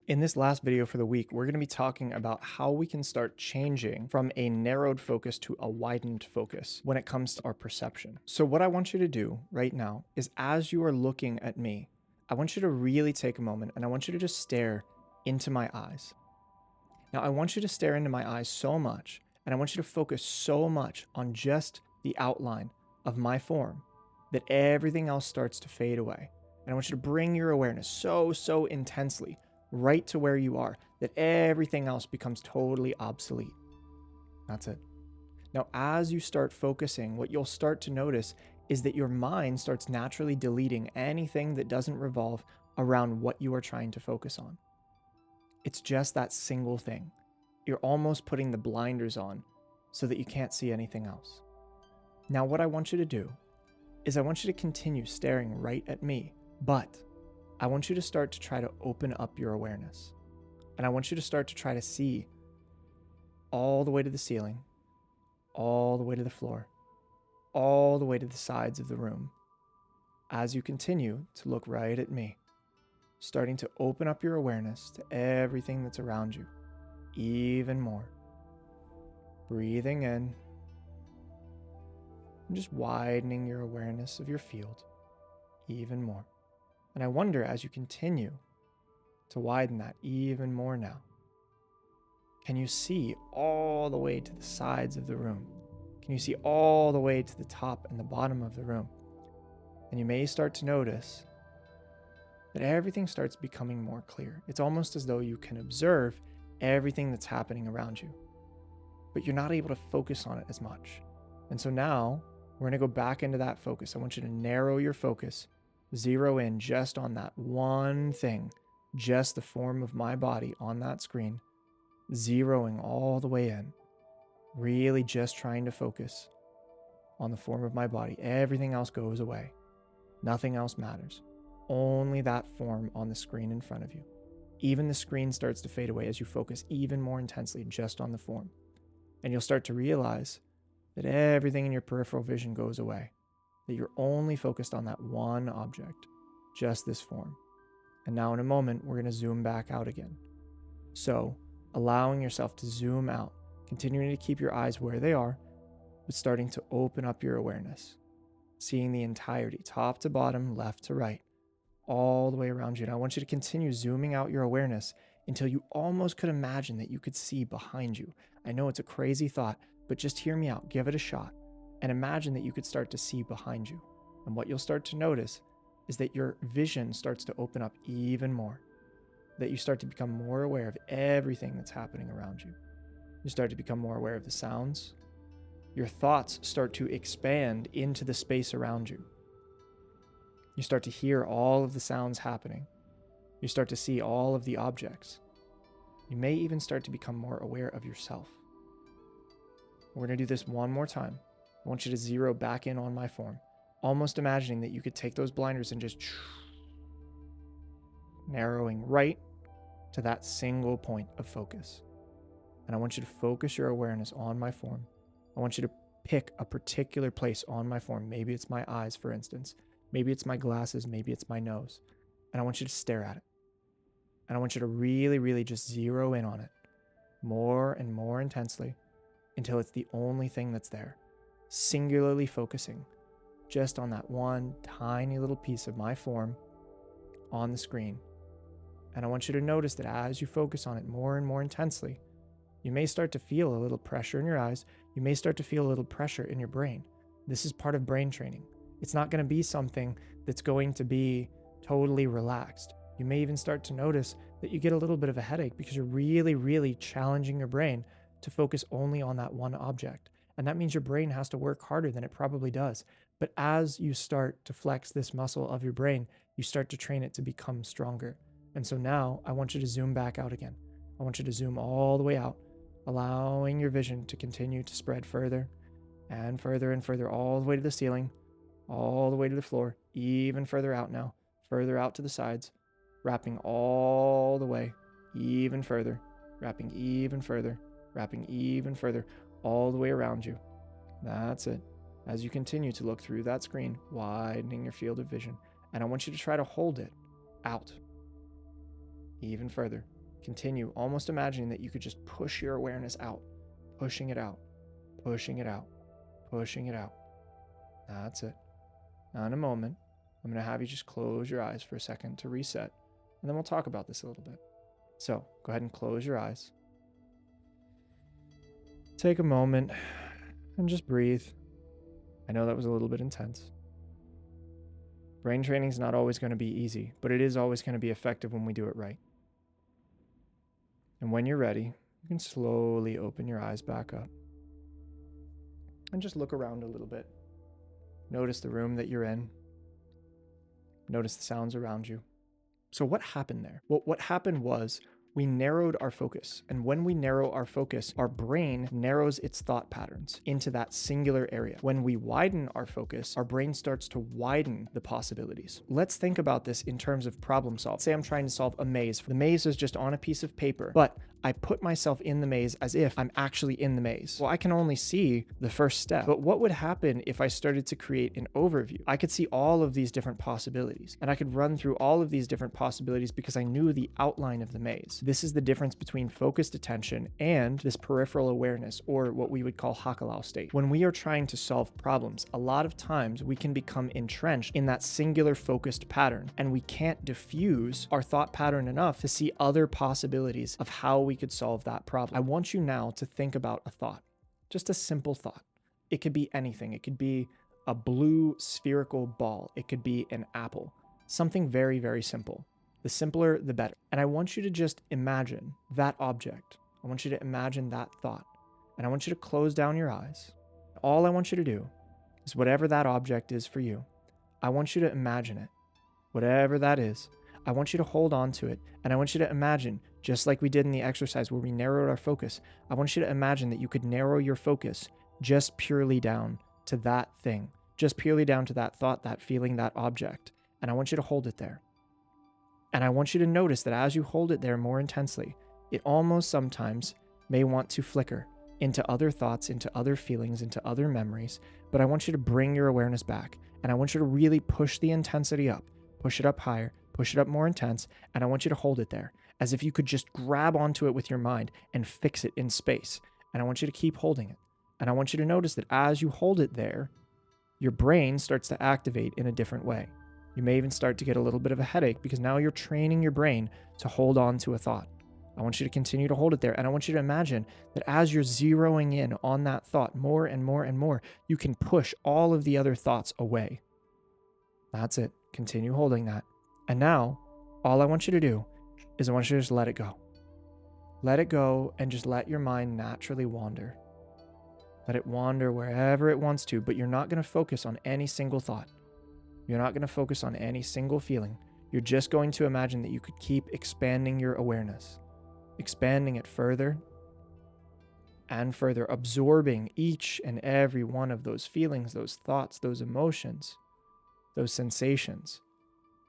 In this last video for the week, we're going to be talking about how we can start changing from a narrowed focus to a widened focus when it comes to our perception. So, what I want you to do right now is as you are looking at me, I want you to really take a moment and I want you to just stare into my eyes. Now, I want you to stare into my eyes so much, and I want you to focus so much on just the outline of my form that everything else starts to fade away. And I want you to bring your awareness so intensely right to where you are that everything else becomes totally obsolete. That's it. Now, as you start focusing, what you'll start to notice is that your mind starts naturally deleting anything that doesn't revolve around what you are trying to focus on. It's just that single thing. You're almost putting the blinders on so that you can't see anything else. Now, what I want you to do is I want you to continue staring right at me, but I want you to start to try to open up your awareness. And I want you to start to try to see all the way to the ceiling, all the way to the floor, all the way to the sides of the room as you continue to look right at me, starting to open up your awareness to everything that's around you even more. Breathing in and just widening your awareness of your field even more. And I wonder, as you continue to widen that even more now, can you see all the way to the sides of the room? Can you see all the way to the top and the bottom of the room? And you may start to notice that everything starts becoming more clear. It's almost as though you can observe everything that's happening around you, but you're not able to focus on it as much. And so now we're going to go back into that focus. I want you to narrow your focus, zero in just on that one thing, just the form of my body on that screen, zeroing all the way in, really just trying to focus on the form of my body. Everything else goes away. Nothing else matters. Only that form on the screen in front of you. Even the screen starts to fade away as you focus even more intensely just on the form. And you'll start to realize that everything in your peripheral vision goes away, that you're only focused on that one object, just this form. And now in a moment, we're going to zoom back out again. So, allowing yourself to zoom out, continuing to keep your eyes where they are, but starting to open up your awareness, seeing the entirety, top to bottom, left to right, all the way around you. And I want you to continue zooming out your awareness until you almost could imagine that you could see behind you. I know it's a crazy thought, but just hear me out, give it a shot, and imagine that you could start to see behind you. And what you'll start to notice is that your vision starts to open up even more, that you start to become more aware of everything that's happening around you. You start to become more aware of the sounds. Your thoughts start to expand into the space around you. You start to hear all of the sounds happening. You start to see all of the objects. You may even start to become more aware of yourself. We're going to do this one more time. I want you to zero back in on my form, almost imagining that you could take those blinders and just narrowing right to that single point of focus. And I want you to focus your awareness on my form. I want you to pick a particular place on my form. Maybe it's my eyes, for instance. Maybe it's my glasses. Maybe it's my nose. And I want you to stare at it. And I want you to really just zero in on it more and more intensely until it's the only thing that's there, singularly focusing just on that one tiny little piece of my form on the screen. And I want you to notice that as you focus on it more and more intensely, you may start to feel a little pressure in your eyes. You may start to feel a little pressure in your brain. This is part of brain training. It's not going to be something that's going to be totally relaxed. You may even start to notice that you get a little bit of a headache because you're really challenging your brain to focus only on that one object. And that means your brain has to work harder than it probably does. But as you start to flex this muscle of your brain, you start to train it to become stronger. And so now I want you to zoom back out again. I want you to zoom all the way out, allowing your vision to continue to spread further and further, all the way to the ceiling, all the way to the floor, even further out now, further out to the sides, wrapping all the way, even further, wrapping even further, wrapping even further, all the way around you. That's it. As you continue to look through that screen, widening your field of vision, and I want you to try to hold it out, even further. Continue, almost imagining that you could just push your awareness out, pushing it out, pushing it out, pushing it out. That's it. Now in a moment, I'm going to have you just close your eyes for a second to reset, and then we'll talk about this a little bit. So go ahead and close your eyes. Take a moment and just breathe. I know that was a little bit intense. Brain training is not always going to be easy, but it is always going to be effective when we do it right. And when you're ready, you can slowly open your eyes back up and just look around a little bit. Notice the room that you're in. Notice the sounds around you. So what happened there? Well, what happened was we narrowed our focus. And when we narrow our focus, our brain narrows its thought patterns into that singular area. When we widen our focus, our brain starts to widen the possibilities. Let's think about this in terms of problem solve. Say I'm trying to solve a maze. The maze is just on a piece of paper, but I put myself in the maze as if I'm actually in the maze. Well, I can only see the first step, but what would happen if I started to create an overview? I could see all of these different possibilities, and I could run through all of these different possibilities because I knew the outline of the maze. This is the difference between focused attention and this peripheral awareness, or what we would call Hakalau state. When we are trying to solve problems, a lot of times we can become entrenched in that singular focused pattern, and we can't diffuse our thought pattern enough to see other possibilities of how we could solve that problem. I want you now to think about a thought, just a simple thought. It could be anything. It could be a blue spherical ball. It could be an apple. Something very, very simple. The simpler, the better. And I want you to just imagine that object. I want you to imagine that thought. And I want you to close down your eyes. All I want you to do is whatever that object is for you, I want you to imagine it. Whatever that is, I want you to hold on to it. And I want you to imagine, just like we did in the exercise where we narrowed our focus, I want you to imagine that you could narrow your focus just purely down to that thing, just purely down to that thought, that feeling, that object. And I want you to hold it there. And I want you to notice that as you hold it there more intensely, it almost sometimes may want to flicker into other thoughts, into other feelings, into other memories. But I want you to bring your awareness back. And I want you to really push the intensity up, push it up higher, push it up more intense. And I want you to hold it there as if you could just grab onto it with your mind and fix it in space. And I want you to keep holding it. And I want you to notice that as you hold it there, your brain starts to activate in a different way. You may even start to get a little bit of a headache because now you're training your brain to hold on to a thought. I want you to continue to hold it there. And I want you to imagine that as you're zeroing in on that thought more and more and more, you can push all of the other thoughts away. That's it. Continue holding that. And now, all I want you to do is I want you to just let it go. Let it go and just let your mind naturally wander. Let it wander wherever it wants to, but you're not going to focus on any single thought. You're not going to focus on any single feeling. You're just going to imagine that you could keep expanding your awareness, expanding it further and further, absorbing each and every one of those feelings, those thoughts, those emotions, those sensations.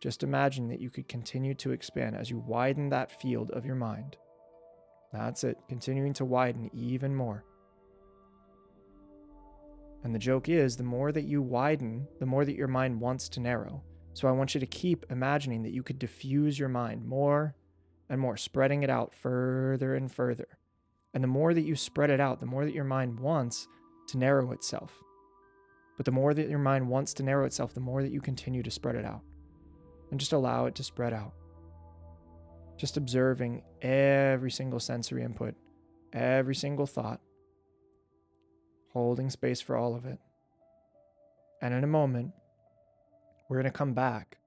Just imagine that you could continue to expand as you widen that field of your mind. That's it, continuing to widen even more. And the joke is, the more that you widen, the more that your mind wants to narrow. So I want you to keep imagining that you could diffuse your mind more and more, spreading it out further and further. And the more that you spread it out, the more that your mind wants to narrow itself. But the more that your mind wants to narrow itself, the more that you continue to spread it out. And just allow it to spread out. Just observing every single sensory input, every single thought, holding space for all of it. And in a moment, we're going to come back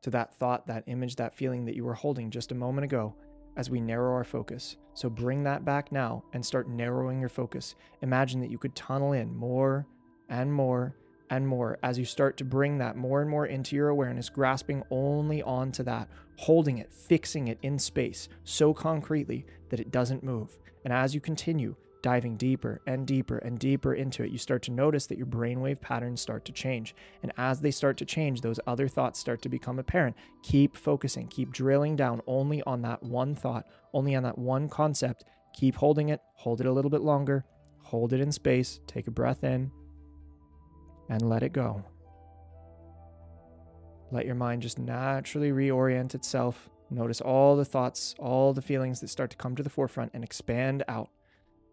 to that thought, that image, that feeling that you were holding just a moment ago as we narrow our focus. So bring that back now and start narrowing your focus. Imagine that you could tunnel in more and more and more as you start to bring that more and more into your awareness, grasping only onto that, holding it, fixing it in space so concretely that it doesn't move. And as you continue diving deeper and deeper and deeper into it, you start to notice that your brainwave patterns start to change. And as they start to change, those other thoughts start to become apparent. Keep focusing, keep drilling down only on that one thought, only on that one concept. Keep holding it, hold it a little bit longer, hold it in space, take a breath in, and let it go. Let your mind just naturally reorient itself Notice all the thoughts, all the feelings that start to come to the forefront, and expand out.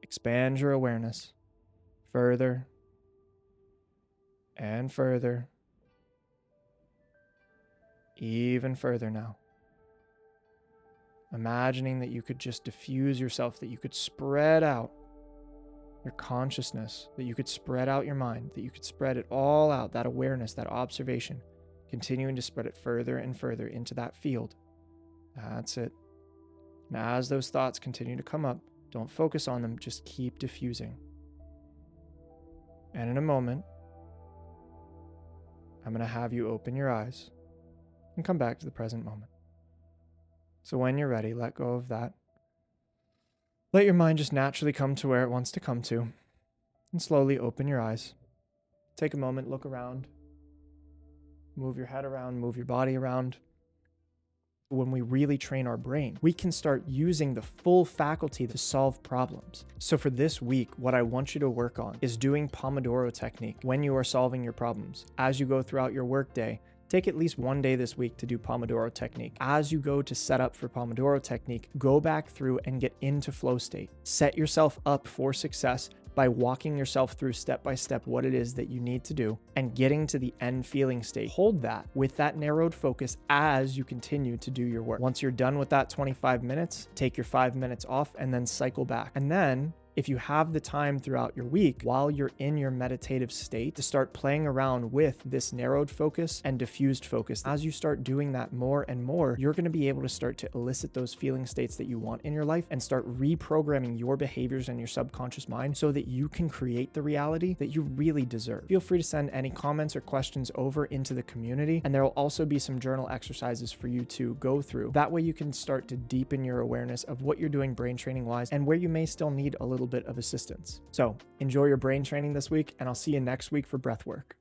Expand your awareness further and further, even further now. Imagining that you could just diffuse yourself, that you could spread out your consciousness, that you could spread out your mind, that you could spread it all out, that awareness, that observation, continuing to spread it further and further into that field. That's it. And as those thoughts continue to come up, don't focus on them, just keep diffusing. And in a moment, I'm going to have you open your eyes and come back to the present moment. So when you're ready, let go of that. Let your mind just naturally come to where it wants to come to, and slowly open your eyes. Take a moment, look around, move your head around, move your body around. When we really train our brain, we can start using the full faculty to solve problems. So for this week, what I want you to work on is doing Pomodoro technique when you are solving your problems. As you go throughout your workday, take at least one day this week to do Pomodoro technique. As you go to set up for Pomodoro technique, go back through and get into flow state. Set yourself up for success by walking yourself through step by step what it is that you need to do and getting to the end feeling state. Hold that with that narrowed focus as you continue to do your work. Once you're done with that 25 minutes, take your 5 minutes off and then cycle back. And then if you have the time throughout your week while you're in your meditative state to start playing around with this narrowed focus and diffused focus, as you start doing that more and more, you're going to be able to start to elicit those feeling states that you want in your life and start reprogramming your behaviors and your subconscious mind so that you can create the reality that you really deserve. Feel free to send any comments or questions over into the community, and there will also be some journal exercises for you to go through. That way you can start to deepen your awareness of what you're doing brain training wise and where you may still need a little bit of assistance. So enjoy your brain training this week, and I'll see you next week for breath work.